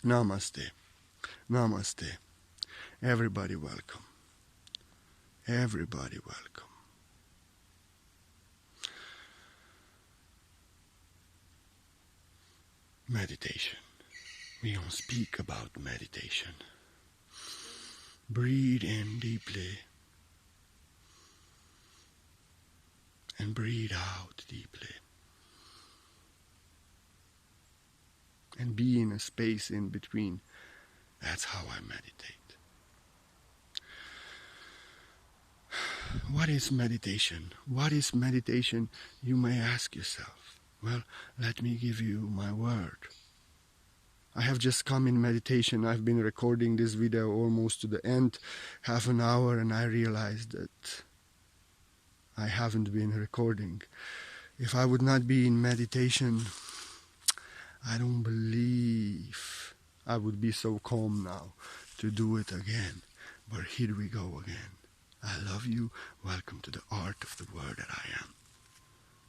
Namaste. Namaste. Everybody welcome. Everybody welcome. Meditation. We don't speak about meditation. Breathe in deeply and breathe out deeply. And be in a space in between. That's how I meditate. What is meditation? What is meditation? You may ask yourself. Well, let me give you my word. I have just come in meditation. I've been recording this video almost to the end, half an hour, and I realized that I haven't been recording. If I would not be in meditation, I don't believe I would be so calm now to do it again. But here we go again. I love you. Welcome to the art of the word that I am.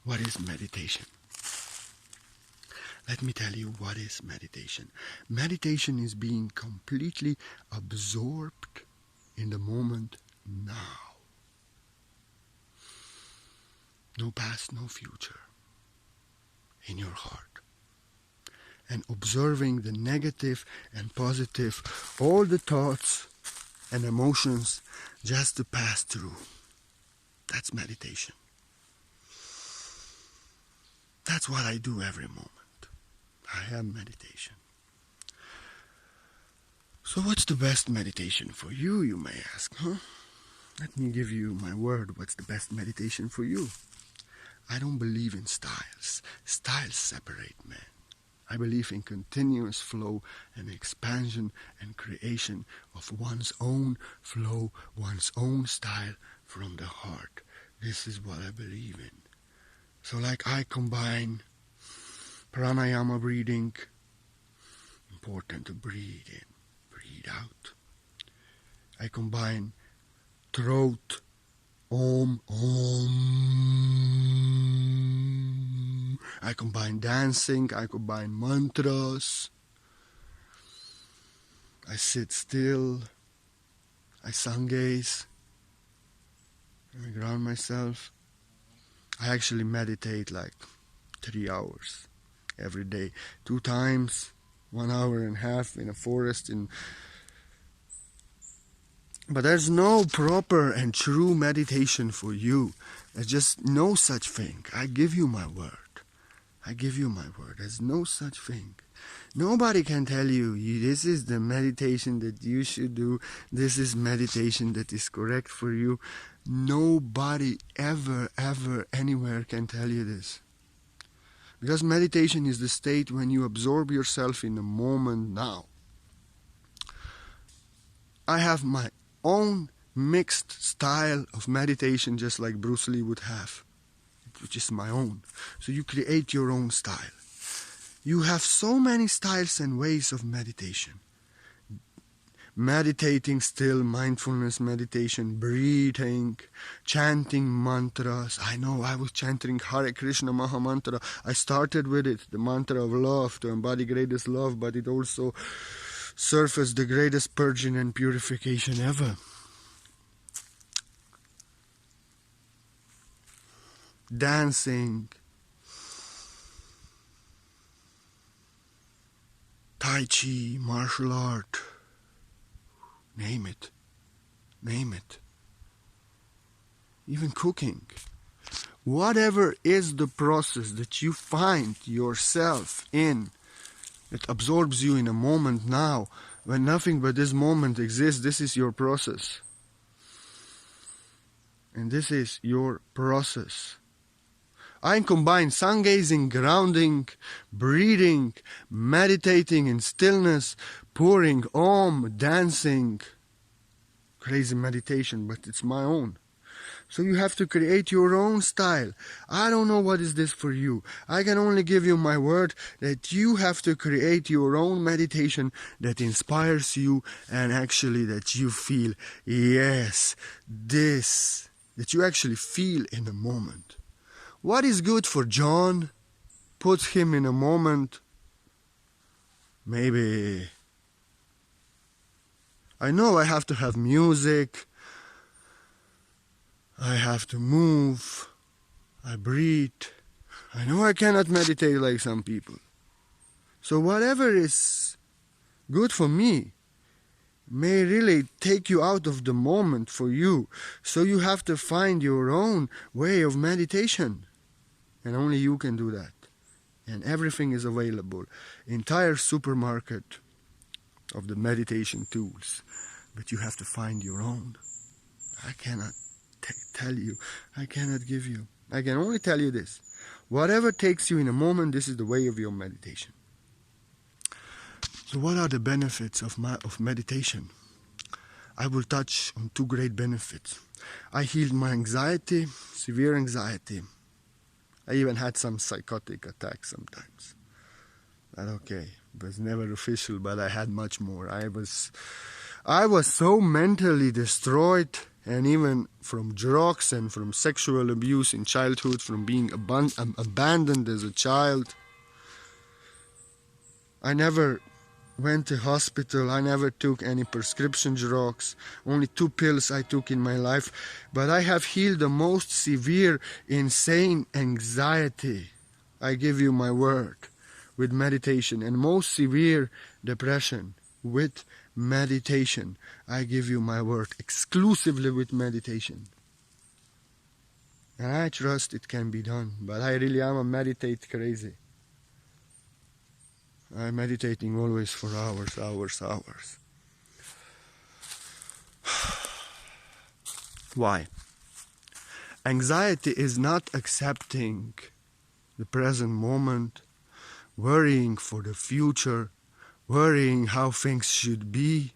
What is meditation? Let me tell you what is meditation. Meditation is being completely absorbed in the moment now. No past, no future. In your heart. And observing the negative and positive, all the thoughts and emotions just to pass through. That's meditation. That's what I do every moment. I am meditation. So what's the best meditation for you, you may ask, huh? Let me give you my word. What's the best meditation for you? I don't believe in styles. Styles separate men. I believe in continuous flow and expansion and creation of one's own flow, one's own style from the heart. This is what I believe in. So like I combine pranayama breathing, important to breathe in, breathe out. I combine throat, om, om. I combine dancing, I combine mantras. I sit still, I sangaze, I ground myself. I actually meditate like 3 hours every day, 2 times, 1 hour and a half in a forest. But there's no proper and true meditation for you. There's just no such thing. I give you my word. I give you my word. There's no such thing. Nobody can tell you, this is the meditation that you should do. This is meditation that is correct for you. Nobody ever, anywhere can tell you this. Because meditation is the state when you absorb yourself in the moment now. I have my own mixed style of meditation, just like Bruce Lee would have, which is my own. So you create your own style. You have so many styles and ways of meditation. Meditating still, mindfulness meditation, breathing, chanting mantras. I know I was chanting Hare Krishna Maha Mantra. I started with it, the mantra of love, to embody greatest love, but it also surfaced the greatest purging and purification ever. Dancing, Tai Chi, martial art, name it, even cooking. Whatever is the process that you find yourself in, that absorbs you in a moment now, when nothing but this moment exists, this is your process. And this is your process. I combine sun gazing, grounding, breathing, meditating in stillness, pouring om, dancing. Crazy meditation, but it's my own. So you have to create your own style. I don't know what is this for you. I can only give you my word that you have to create your own meditation that inspires you and actually that you feel, yes, this, that you actually feel in the moment. What is good for John puts him in a moment, maybe I know I have to have music, I have to move, I breathe. I know I cannot meditate like some people. So whatever is good for me may really take you out of the moment for you. So you have to find your own way of meditation. And only you can do that. And everything is available. Entire supermarket of the meditation tools. But you have to find your own. I cannot tell you. I cannot give you. I can only tell you this. Whatever takes you in a moment, this is the way of your meditation. So what are the benefits of meditation? I will touch on two great benefits. I healed my anxiety, severe anxiety. I even had some psychotic attacks sometimes. But okay, it was never official, but I had much more. I was so mentally destroyed, and even from drugs and from sexual abuse in childhood, from being abandoned as a child. I never went to hospital, I never took any prescription drugs, only 2 pills I took in my life, but I have healed the most severe, insane anxiety, I give you my word, with meditation, and most severe depression with meditation, I give you my word, exclusively with meditation. And I trust it can be done, but I really am a meditate crazy. I'm meditating always for hours. Why? Anxiety is not accepting the present moment, worrying for the future, worrying how things should be,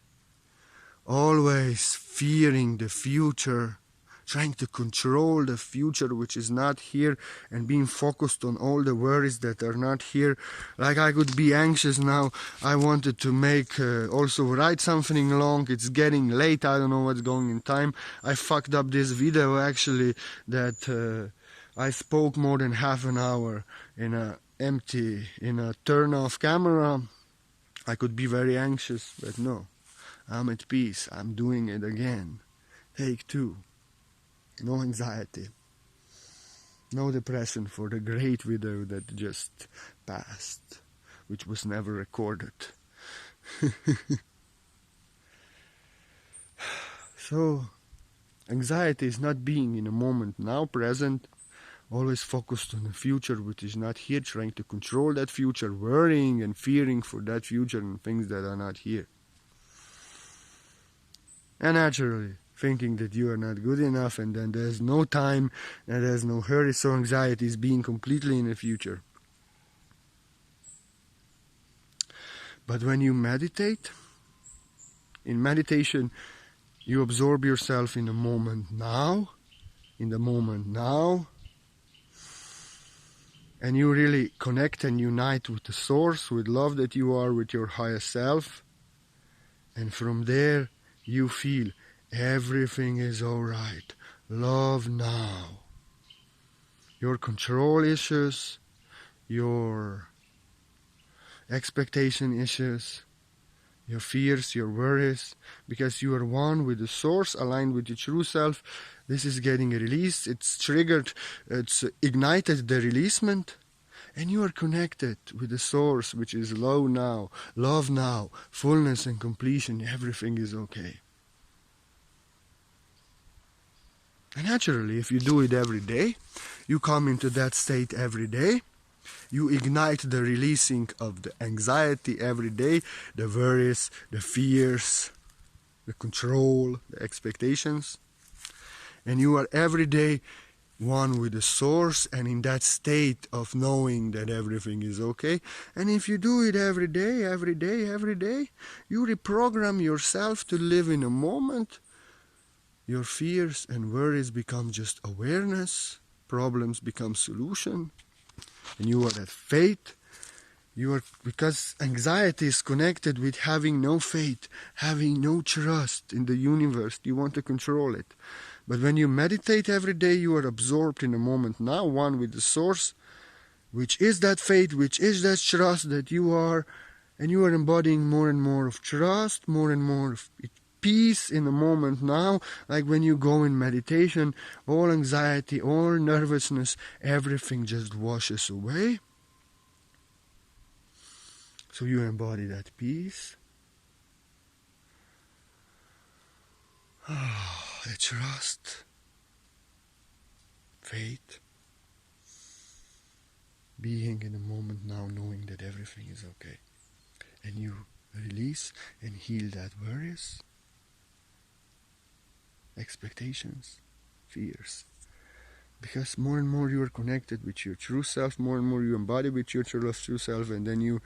always fearing the future, trying to control the future which is not here, and being focused on all the worries that are not here. Like I could be anxious now. I wanted to also write something long. It's getting late. I don't know what's going in time. I fucked up this video actually, that I spoke more than half an hour in a turn off camera. I could be very anxious, but no. I'm at peace. I'm doing it again. Take 2. No anxiety, no depression for the great video that just passed, which was never recorded. So, anxiety is not being in a moment now, present, always focused on the future which is not here, trying to control that future, worrying and fearing for that future and things that are not here. And naturally, thinking that you are not good enough, and then there's no time and there's no hurry, so anxiety is being completely in the future. But when you meditate, in meditation, you absorb yourself in the moment now, and you really connect and unite with the source, with love that you are, with your higher self, and from there you feel everything is alright. Love now. Your control issues, your expectation issues, your fears, your worries, because you are one with the source, aligned with your true self. This is getting released. It's triggered, it's ignited the releasement, and you are connected with the source, which is love now, fullness and completion. Everything is okay. And naturally, if you do it every day, you come into that state every day, you ignite the releasing of the anxiety every day, the worries, the fears, the control, the expectations, and you are every day one with the source, and in that state of knowing that everything is okay. And if you do it every day, you reprogram yourself to live in a moment. Your fears and worries become just awareness, problems become solution, and you are at faith. Because anxiety is connected with having no faith, having no trust in the universe. You want to control it. But when you meditate every day, you are absorbed in the moment now, one with the source, which is that faith, which is that trust that you are, and you are embodying more and more of trust, more and more of peace in the moment now, like when you go in meditation, all anxiety, all nervousness, everything just washes away. So you embody that peace. The trust, faith, being in the moment now, knowing that everything is okay. And you release and heal that worries, expectations, fears. Because more and more you are connected with your true self, more and more you embody with your true self, and then you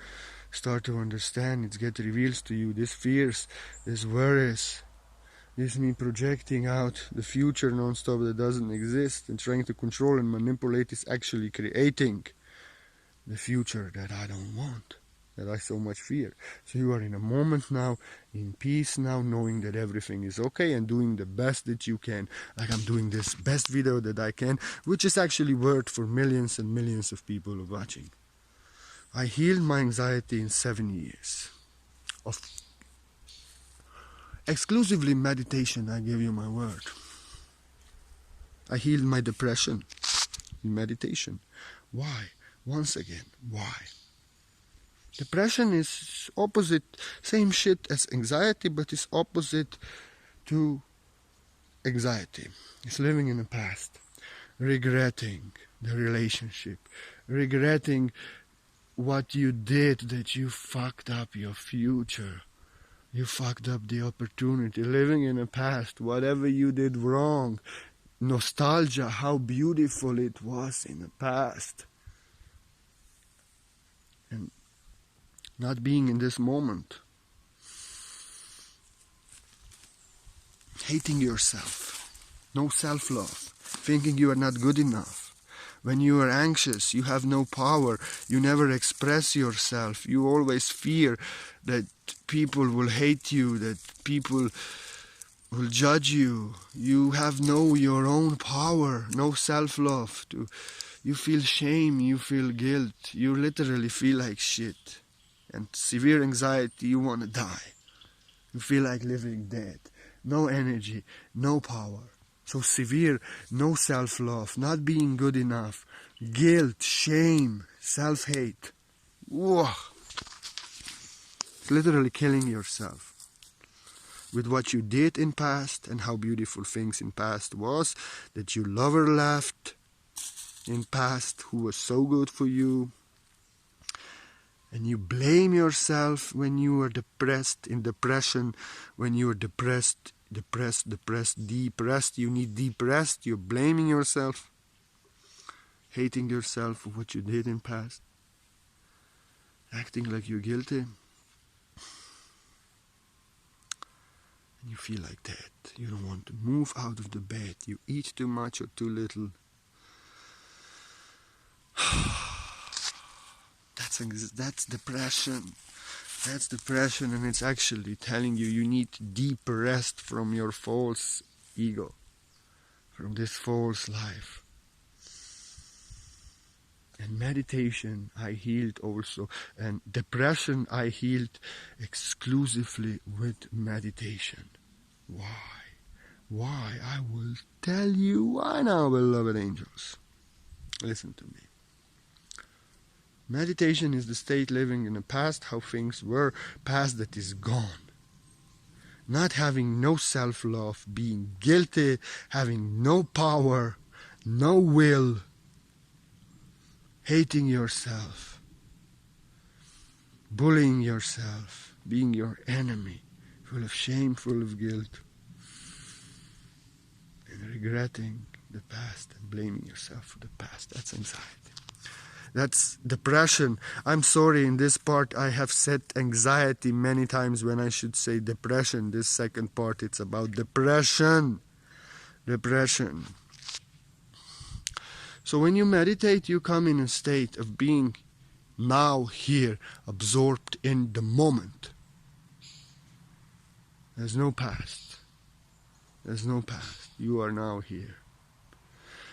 start to understand, it gets revealed to you, these fears, these worries, this me projecting out the future non-stop that doesn't exist and trying to control and manipulate is actually creating the future that I don't want, that I so much fear. So you are in a moment now, in peace now, knowing that everything is okay and doing the best that you can. Like I'm doing this best video that I can, which is actually worth for millions and millions of people watching. I healed my anxiety in 7 years of exclusively meditation, I give you my word. I healed my depression in meditation. Why? Once again, why? Depression is opposite, same shit as anxiety, but it's opposite to anxiety. It's living in the past, regretting the relationship, regretting what you did, that you fucked up your future. You fucked up the opportunity, living in the past, whatever you did wrong. Nostalgia, how beautiful it was in the past. And not being in this moment. Hating yourself. No self-love. Thinking you are not good enough. When you are anxious, you have no power. You never express yourself. You always fear that people will hate you, that people will judge you. You have no your own power, no self-love. You feel shame, you feel guilt. You literally feel like shit. And severe anxiety, you want to die. You feel like living dead. No energy, no power. So severe, no self-love, not being good enough, guilt, shame, self-hate. Whoa. It's literally killing yourself with what you did in past and how beautiful things in past was, that your lover left in past who was so good for you. And you blame yourself when you are depressed, in depression, when you are depressed, you need depressed, you're blaming yourself, hating yourself for what you did in past, acting like you're guilty, and you feel like that. You don't want to move out of the bed, you eat too much or too little. That's depression. That's depression, and it's actually telling you you need deep rest from your false ego, from this false life. And meditation I healed also, and depression I healed exclusively with meditation. Why? Why? I will tell you why now, beloved angels. Listen to me. Meditation is the state living in the past, how things were, past that is gone. Not having no self-love, being guilty, having no power, no will, hating yourself, bullying yourself, being your enemy, full of shame, full of guilt, and regretting the past and blaming yourself for the past. That's anxiety. That's depression. I'm sorry, in this part I have said anxiety many times when I should say depression. This second part, it's about depression. Depression. So when you meditate, you come in a state of being now here, absorbed in the moment. There's no past. There's no past. You are now here.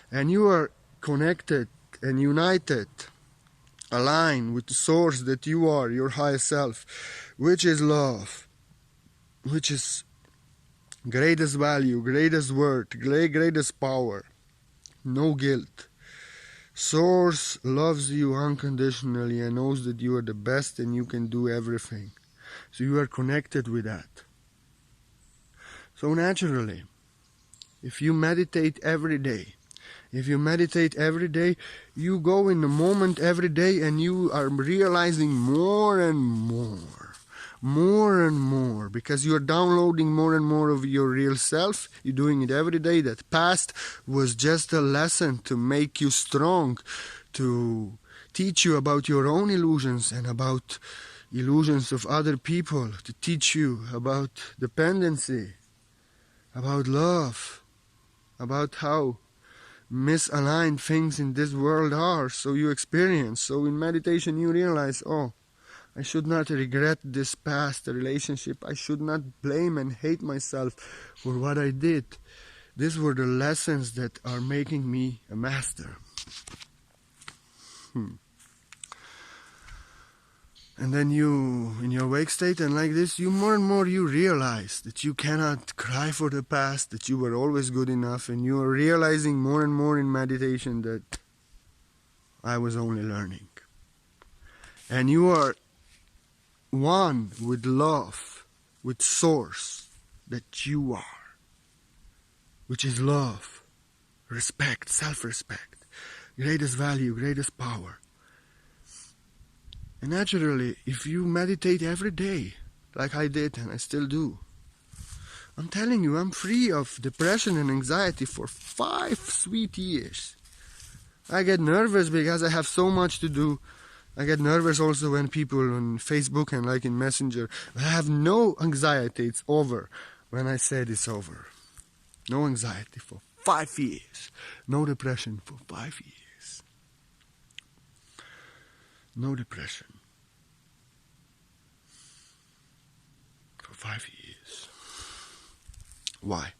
And you are connected and united, aligned with the source that you are, your higher self, which is love, which is greatest value, greatest worth, greatest power, no guilt. Source loves you unconditionally and knows that you are the best and you can do everything. So you are connected with that. So naturally, if you meditate every day, you go in the moment every day and you are realizing more and more, because you are downloading more and more of your real self. You're doing it every day. That past was just a lesson to make you strong, to teach you about your own illusions and about illusions of other people, to teach you about dependency, about love, about how misaligned things in this world are, so you experience. So in meditation you realize, oh, I should not regret this past relationship. I should not blame and hate myself for what I did. These were the lessons that are making me a master. And then you, in your wake state and like this, you more and more you realize that you cannot cry for the past, that you were always good enough, and you are realizing more and more in meditation that I was only learning. And you are one with love, with source that you are, which is love, respect, self-respect, greatest value, greatest power. And naturally, if you meditate every day, like I did and I still do, I'm telling you, I'm free of depression and anxiety for 5 sweet years. I get nervous because I have so much to do. I get nervous also when people on Facebook and like in Messenger. I have no anxiety, it's over when I said it's over. No anxiety for 5 years. No depression for 5 years. No depression for 5 years. Why?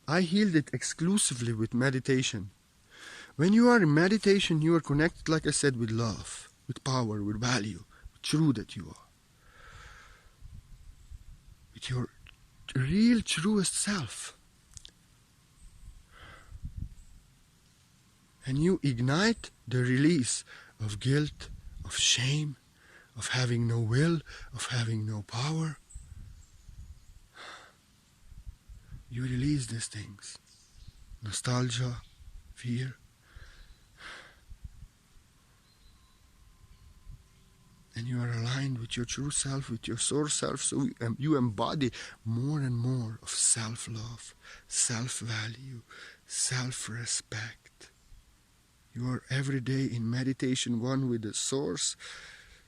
I healed it exclusively with meditation. When you are in meditation, you are connected, like I said, with love, with power, with value, with true that you are. With your real truest self. And you ignite the release of guilt, of shame, of having no will, of having no power. You release these things. Nostalgia, fear. And you are aligned with your true self, with your source self, so you embody more and more of self-love, self-value, self-respect. You are every day in meditation one with the source,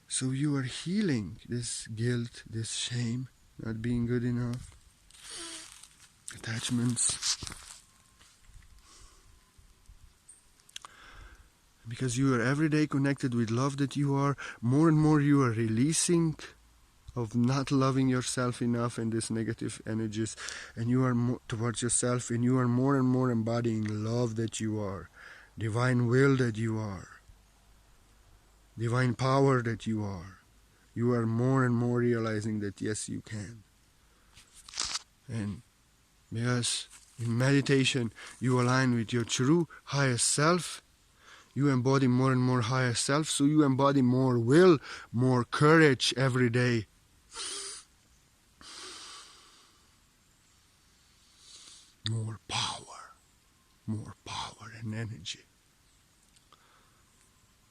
so you are healing this guilt, this shame, not being good enough, attachments. Because you are every day connected with love that you are, more and more you are releasing of not loving yourself enough and these negative energies, and you are more towards yourself, and you are more and more embodying love that you are. Divine will that you are, divine power that you are. You are more and more realizing that yes, you can. And because in meditation you align with your true highest self, you embody more and more higher self, so you embody more will, more courage every day. More power and energy.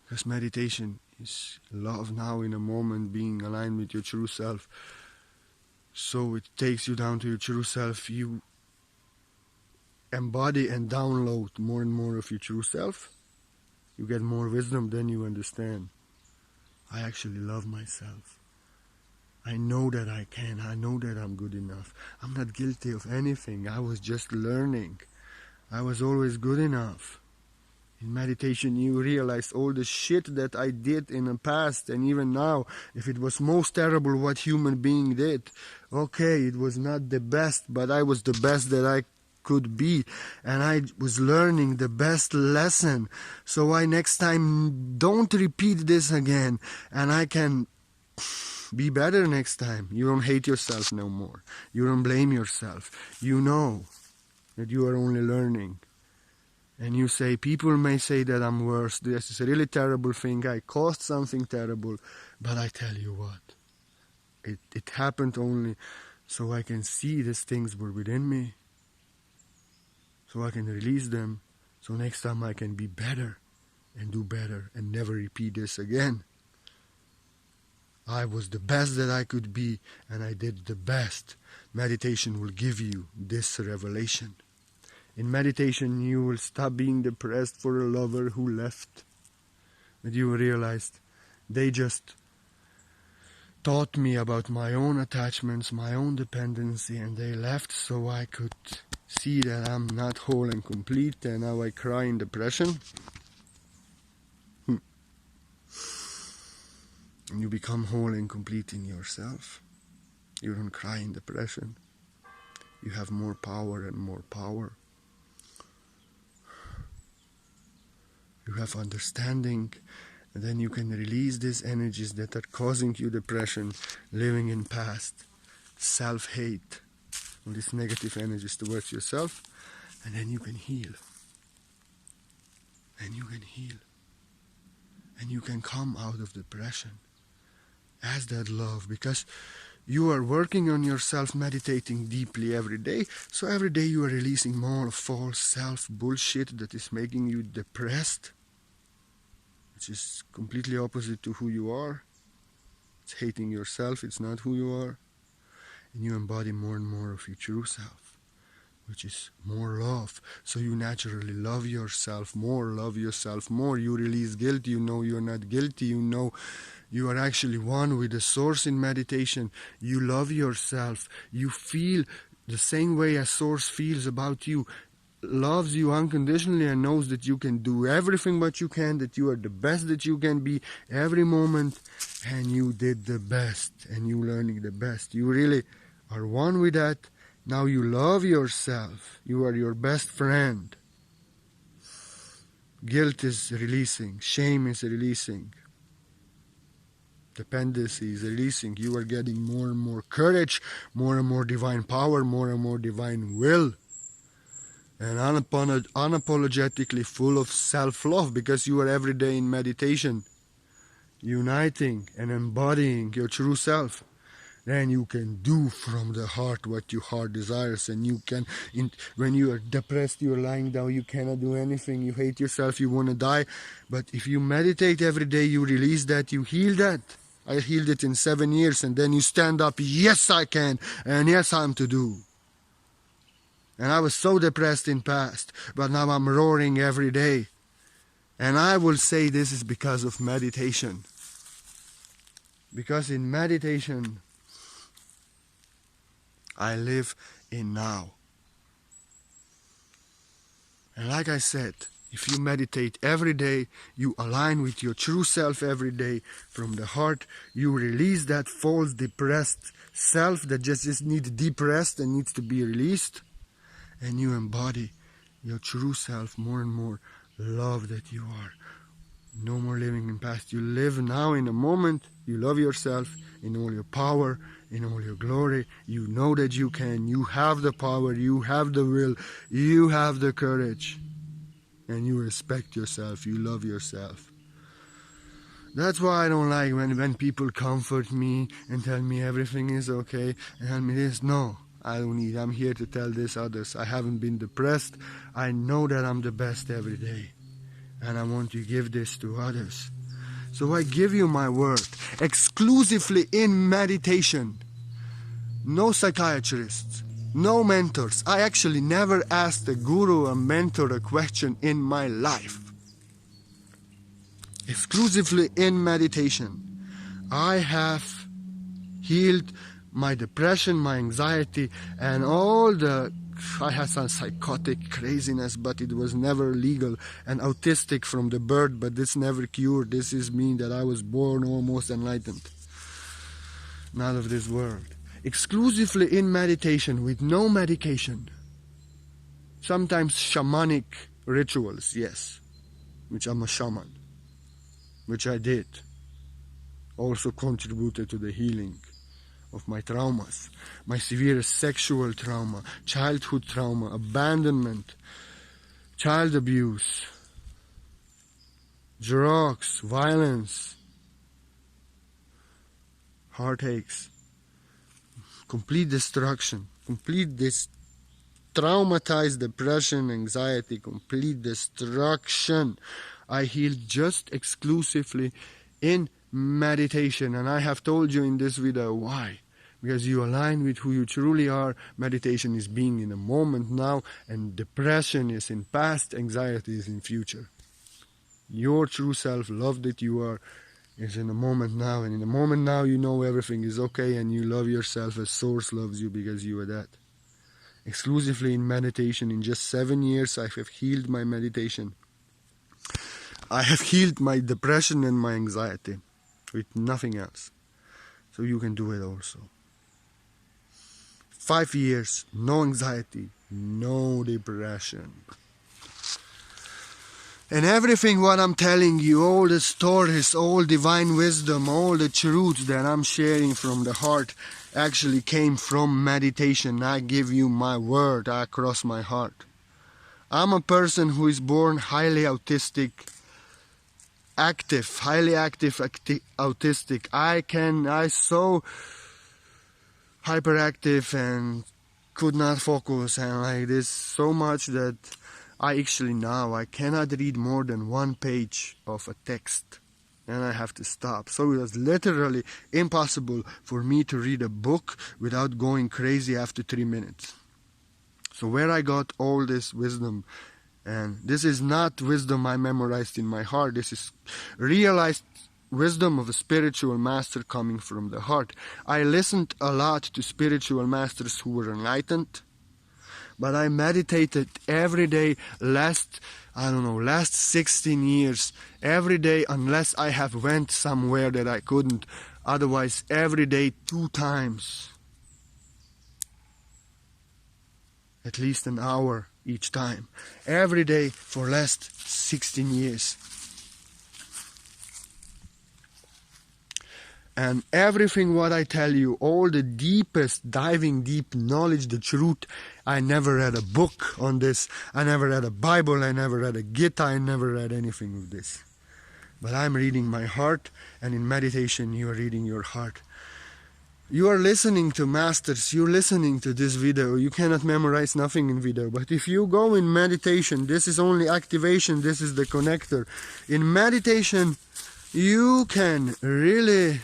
Because meditation is love now in a moment, being aligned with your true self. So it takes you down to your true self. You embody and download more and more of your true self. You get more wisdom, then you understand. I actually love myself. I know that I can. I know that I'm good enough. I'm not guilty of anything. I was just learning. I was always good enough. In meditation you realize all the shit that I did in the past, and even now, if it was most terrible what human being did, okay, it was not the best, but I was the best that I could be, and I was learning the best lesson, so I next time don't repeat this again, and I can Be better next time. You don't hate yourself no more. You don't blame yourself. You know that you are only learning. And you say, people may say that I'm worse. This is a really terrible thing. I caused something terrible. But I tell you what, it happened only so I can see these things were within me. So I can release them. So next time I can be better and do better and never repeat this again. I was the best that I could be, and I did the best. Meditation will give you this revelation. In meditation, you will stop being depressed for a lover who left. But you will realize they just taught me about my own attachments, my own dependency, and they left so I could see that I'm not whole and complete, and now I cry in depression. And you become whole and complete in yourself. You don't cry in depression. You have more power and more power. You have understanding, and then you can release these energies that are causing you depression, living in past, self-hate, all these negative energies towards yourself, and then you can heal. And you can heal. And you can come out of depression as that love, because you are working on yourself, meditating deeply every day. So every day you are releasing more false self bullshit that is making you depressed, which is completely opposite to who you are. It's hating yourself, it's not who you are. And you embody more and more of your true self, which is more love. So you naturally love yourself more. You release guilt, you know you're not guilty, you know you are actually one with the source in meditation. You love yourself. You feel the same way a source feels about you. Loves you unconditionally and knows that you can do everything what you can, that you are the best that you can be every moment, and you did the best, and you learning the best. You really are one with that. Now you love yourself. You are your best friend. Guilt is releasing. Shame is releasing. Dependency is releasing. You are getting more and more courage, more and more divine power, more and more divine will. And unapologetically full of self-love, because you are every day in meditation, uniting and embodying your true self. Then you can do from the heart what your heart desires, and you can, when you are depressed, you are lying down, you cannot do anything, you hate yourself, you want to die. But if you meditate every day, you release that, you heal that. I healed it in 7 years, and then you stand up, yes I can, and yes I'm to do. And I was so depressed in past, but now I'm roaring every day. And I will say this is because of meditation. Because in meditation, I live in now. And like I said, if you meditate every day, you align with your true self every day from the heart, you release that false depressed self that just needs deep rest and needs to be released. And you embody your true self more and more, love that you are. No more living in past. You live now in a moment. You love yourself in all your power, in all your glory. You know that you can. You have the power. You have the will. You have the courage. And you respect yourself. You love yourself. That's why I don't like when people comfort me and tell me everything is okay and tell me this. No, I don't need. I'm here to tell this others. I haven't been depressed. I know that I'm the best every day. And I want to give this to others. So I give you my word, exclusively in meditation. No psychiatrists, no mentors. I actually never asked a guru or mentor a question in my life. Exclusively in meditation. I have healed my depression, my anxiety, and all the... I had some psychotic craziness, but it was never legal, and autistic from the birth, but this never cured. This is me, that I was born almost enlightened. Not of this world. Exclusively in meditation, with no medication. Sometimes shamanic rituals, yes, which I'm a shaman, which I did. also contributed to the healing of my traumas, my severest sexual trauma, childhood trauma, abandonment, child abuse, drugs, violence, heartaches, complete destruction, complete traumatized depression, anxiety, complete destruction. I healed just exclusively in meditation, and I have told you in this video why. Because you align with who you truly are. Meditation is being in the moment now, and depression is in past, anxiety is in future. Your true self, love that you are, is in the moment now, and in the moment now you know everything is okay, and you love yourself as Source loves you because you are that. Exclusively in meditation, in just 7 years I have healed my meditation. I have healed my depression and my anxiety with nothing else. So you can do it also. 5 years, no anxiety, no depression. And everything what I'm telling you, all the stories, all divine wisdom, all the truths that I'm sharing from the heart actually came from meditation. I give you my word across my heart. I'm a person who is born highly autistic, highly active autistic. I so hyperactive and could not focus and like this so much that I cannot read more than 1 page of a text, and I have to stop. So it was literally impossible for me to read a book without going crazy after 3 minutes. So where I got all this wisdom, and this is not wisdom I memorized in my heart, this is realized wisdom of a spiritual master coming from the heart. I listened a lot to spiritual masters who were enlightened, but I meditated every day last 16 years, every day, unless I have went somewhere that I couldn't. Otherwise, every day 2 times. At least an hour each time. Every day for last 16 years. And everything what I tell you, all the deepest, diving deep knowledge, the truth, I never read a book on this. I never read a Bible, I never read a Gita, I never read anything of this. But I'm reading my heart, and in meditation you are reading your heart. You are listening to masters, you're listening to this video, you cannot memorize nothing in video. But if you go in meditation, this is only activation, this is the connector. In meditation, you can really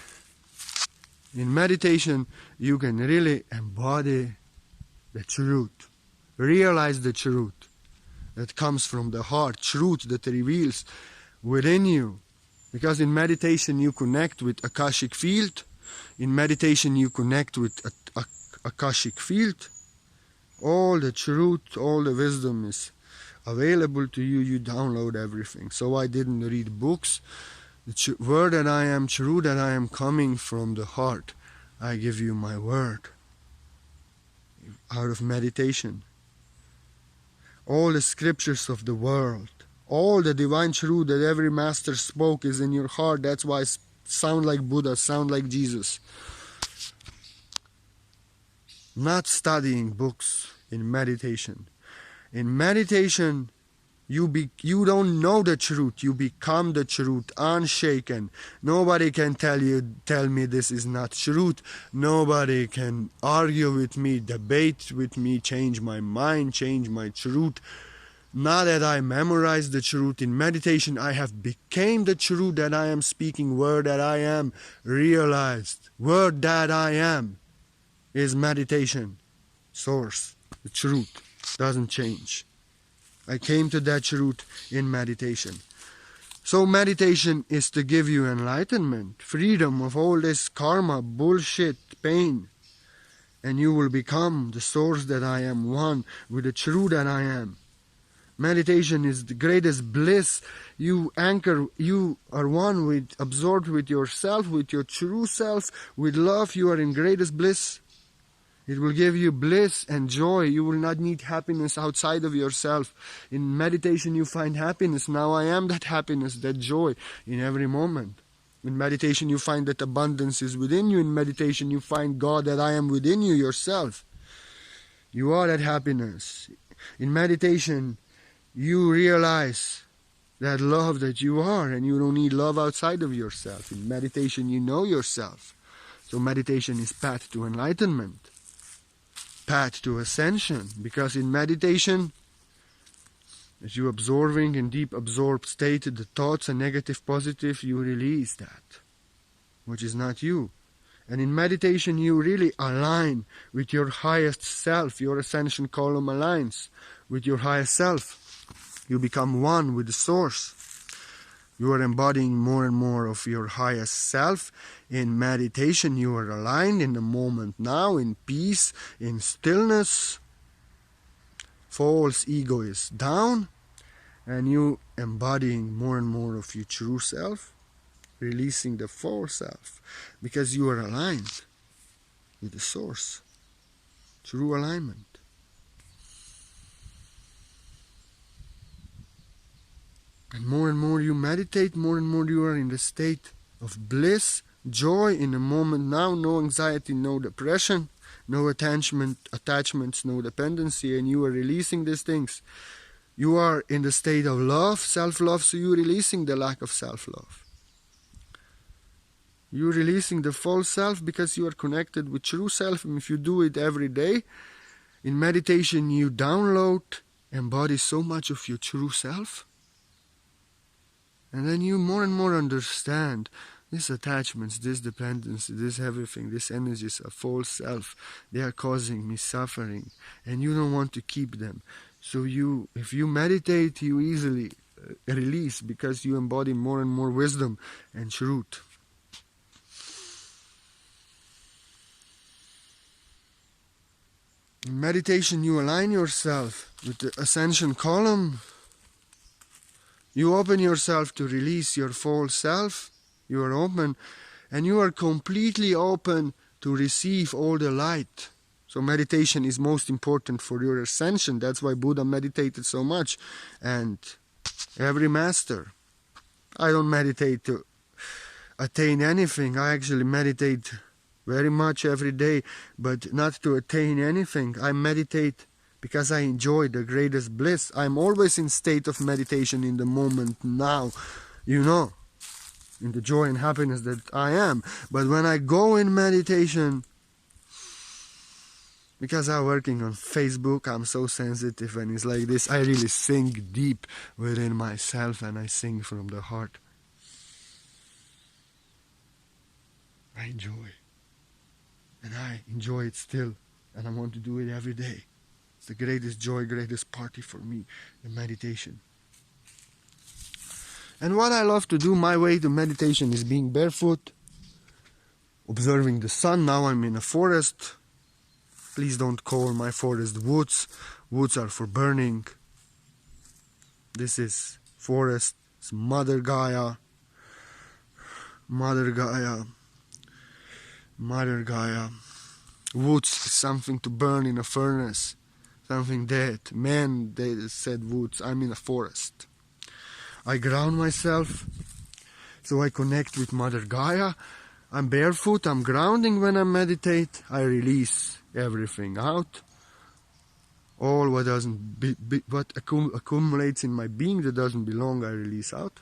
embody the truth, realize the truth that comes from the heart, truth that reveals within you. Because in meditation you connect with Akashic field, in meditation you connect with Akashic field. All the truth, all the wisdom is available to you, you download everything. So I didn't read books. The word that I am, true that I am, coming from the heart. I give you my word out of meditation. All the scriptures of the world, all the divine truth that every master spoke is in your heart. That's why it sound like Buddha, sound like Jesus. Not studying books in meditation. In meditation, you don't know the truth, you become the truth, unshaken. Nobody can tell me this is not truth. Nobody can argue with me, debate with me, change my mind, change my truth. Not that I memorized the truth. In meditation, I have became the truth that I am speaking. Word that I am realized. Word that I am is meditation. Source. The truth doesn't change. I came to that truth in meditation. So meditation is to give you enlightenment, freedom of all this karma, bullshit, pain. And you will become the source that I am, one with the truth that I am. Meditation is the greatest bliss. You are one with, absorbed with yourself, with your true self, with love. You are in greatest bliss. It will give you bliss and joy. You will not need happiness outside of yourself. In meditation you find happiness. Now I am that happiness, that joy in every moment. In meditation you find that abundance is within you. In meditation you find God, that I am within you yourself. You are that happiness. In meditation you realize that love that you are, and you don't need love outside of yourself. In meditation you know yourself. So meditation is path to enlightenment, path to ascension, because in meditation, as you absorbing in deep absorbed state the thoughts, and negative, positive, you release that, which is not you. And in meditation you really align with your highest self. Your ascension column aligns with your highest self. You become one with the source. You are embodying more and more of your highest self. In meditation you are aligned in the moment now, in peace, in stillness. False ego is down, and you embodying more and more of your true self, releasing the false self, because you are aligned with the source. True alignment. And more you meditate, more and more you are in the state of bliss, joy in the moment now, no anxiety, no depression, no attachments, no dependency, and you are releasing these things. You are in the state of love, self-love, so you're releasing the lack of self-love. You're releasing the false self because you are connected with true self, and if you do it every day, in meditation you download, embody so much of your true self, and then you more and more understand these attachments, this dependency, this everything, these energies of false self, they are causing me suffering, and you don't want to keep them. So if you meditate, you easily release, because you embody more and more wisdom and truth. In meditation you align yourself with the ascension column. You open yourself to release your false self. You are open, and you are completely open to receive all the light. So meditation is most important for your ascension. That's why Buddha meditated so much, and every master. I don't meditate to attain anything. I actually meditate very much every day, but not to attain anything. I meditate because I enjoy the greatest bliss. I'm always in state of meditation in the moment now, in the joy and happiness that I am. But when I go in meditation, because I'm working on Facebook, I'm so sensitive, and it's like this, I really sink deep within myself, and I sing from the heart. I enjoy. And I enjoy it still, and I want to do it every day. It's the greatest joy, greatest party for me, the meditation. And what I love to do, my way to meditation, is being barefoot, observing the sun. Now I'm in a forest. Please don't call my forest woods. Woods are for burning. This is forest. It's Mother Gaia. Mother Gaia. Mother Gaia. Woods is something to burn in a furnace. Something dead. Men, they said woods. I'm in a forest. I ground myself, so I connect with Mother Gaia. I'm barefoot, I'm grounding when I meditate. I release everything out. All what what accumulates in my being that doesn't belong, I release out.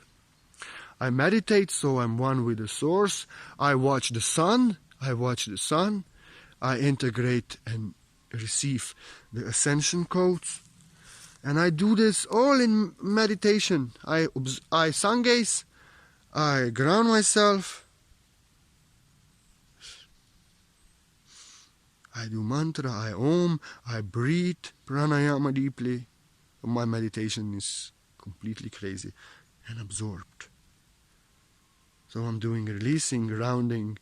I meditate, so I'm one with the source. I watch the sun. I integrate and receive the ascension codes. And I do this all in meditation. I sun gaze, I ground myself, I do mantra, I om, I breathe pranayama deeply. My meditation is completely crazy and absorbed. So I'm doing releasing, grounding,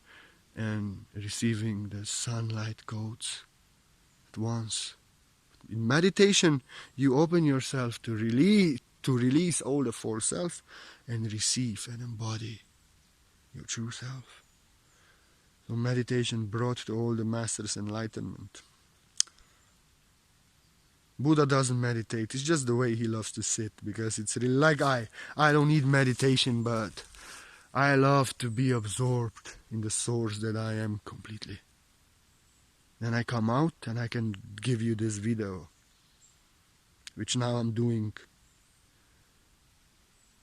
and receiving the sunlight codes at once. In meditation, you open yourself to release all the false self and receive and embody your true self. So meditation brought to all the masters enlightenment. Buddha doesn't meditate. It's just the way he loves to sit, because it's really like I don't need meditation, but I love to be absorbed in the source that I am completely. Then I come out and I can give you this video, which now I'm doing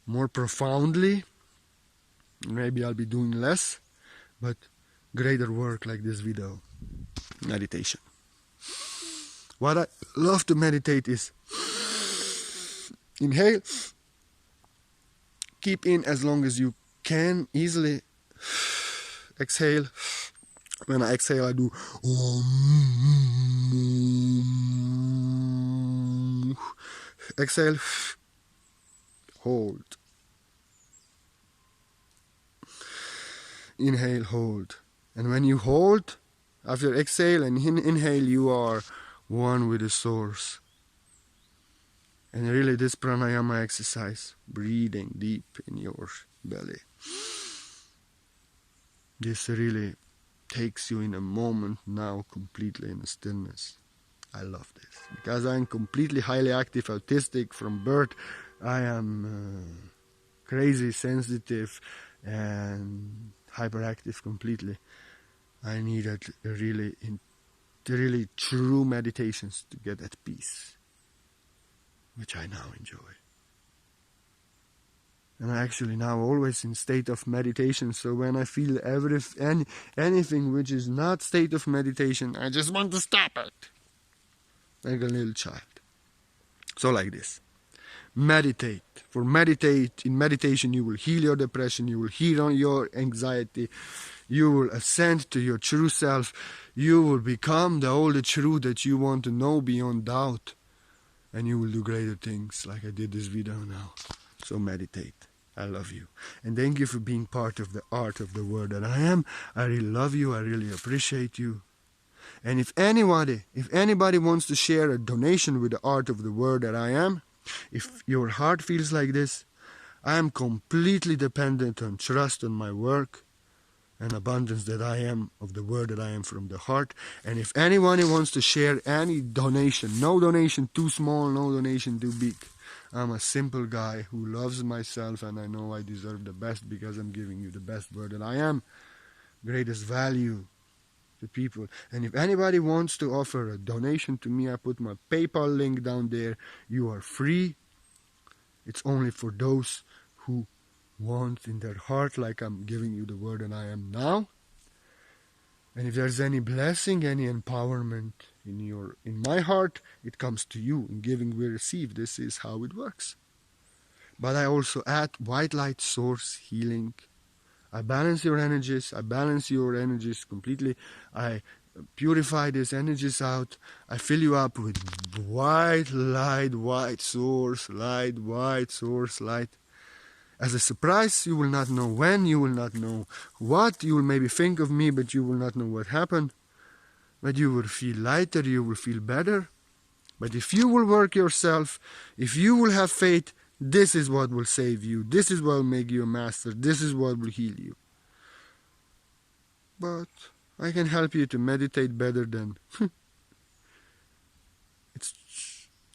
more profoundly. Maybe I'll be doing less, but greater work like this video. Meditation. What I love to meditate is inhale, keep in as long as you can easily, exhale. When I exhale, I do exhale, hold, inhale, hold. And when you hold, after exhale and inhale, you are one with the source. And really this pranayama exercise, breathing deep in your belly, this really takes you in a moment now completely in the stillness. I love this because I'm completely highly active autistic from birth. I am crazy sensitive and hyperactive completely. I needed really true meditations to get at peace, which I now enjoy. And I actually now always in state of meditation, so when I feel anything which is not state of meditation, I just want to stop it. Like a little child. So like this. Meditate. In meditation you will heal your depression, you will heal your anxiety, you will ascend to your true self, you will become the only truth that you want to know beyond doubt, and you will do greater things like I did this video now. So meditate. I love you. And thank you for being part of the art of the word that I am. I really love you. I really appreciate you. And if anybody wants to share a donation with the art of the word that I am, if your heart feels like this, I am completely dependent on trust on my work and abundance that I am of the word that I am from the heart. And if anyone wants to share any donation, no donation too small, no donation too big. I'm a simple guy who loves myself, and I know I deserve the best because I'm giving you the best word that I am. Greatest value to people. And if anybody wants to offer a donation to me, I put my PayPal link down there. You are free. It's only for those who want in their heart, like I'm giving you the word that I am now. And if there's any blessing, any empowerment in my heart, it comes to you. In giving, we receive. This is how it works. But I also add white light source healing. I balance your energies. I balance your energies completely. I purify these energies out. I fill you up with white light, white source, light, white source, light. As a surprise, you will not know when, you will not know what, you will maybe think of me, but you will not know what happened. But you will feel lighter, you will feel better. But if you will work yourself, if you will have faith, this is what will save you. This is what will make you a master. This is what will heal you. But I can help you to meditate better than...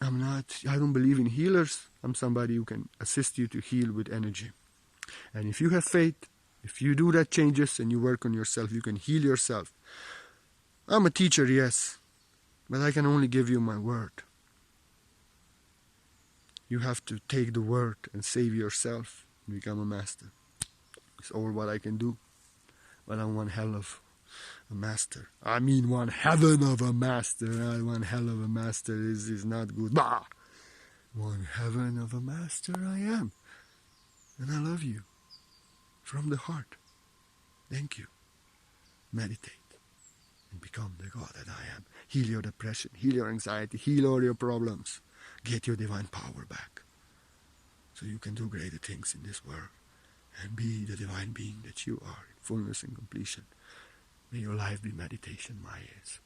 I don't believe in healers. I'm somebody who can assist you to heal with energy. And if you have faith, if you do that changes and you work on yourself, you can heal yourself. I'm a teacher, yes, but I can only give you my word. You have to take the word and save yourself and become a master. It's all what I can do. But I'm one hell of a master. I mean one heaven of a master. One hell of a master is not good. Bah! One heaven of a master I am. And I love you. From the heart. Thank you. Meditate. And become the God that I am. Heal your depression. Heal your anxiety. Heal all your problems. Get your divine power back. So you can do greater things in this world. And be the divine being that you are. In fullness and completion. May your life be meditation, Mayas.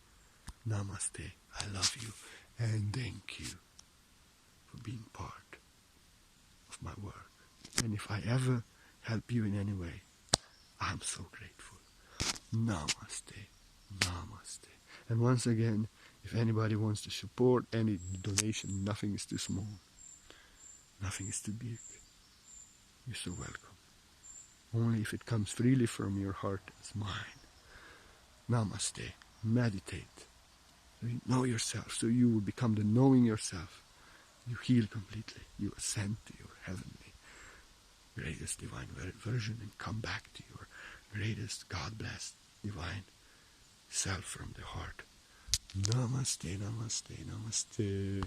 Namaste. I love you. And thank you for being part of my work. And if I ever help you in any way, I'm so grateful. Namaste. Namaste. And once again, if anybody wants to support any donation, nothing is too small. Nothing is too big. You're so welcome. only if it comes freely from your heart as mine. Namaste. Meditate. Know yourself, so you will become the knowing yourself. You heal completely. You ascend to your heavenly, greatest divine version and come back to your greatest God-blessed divine self from the heart. Namaste, namaste, namaste.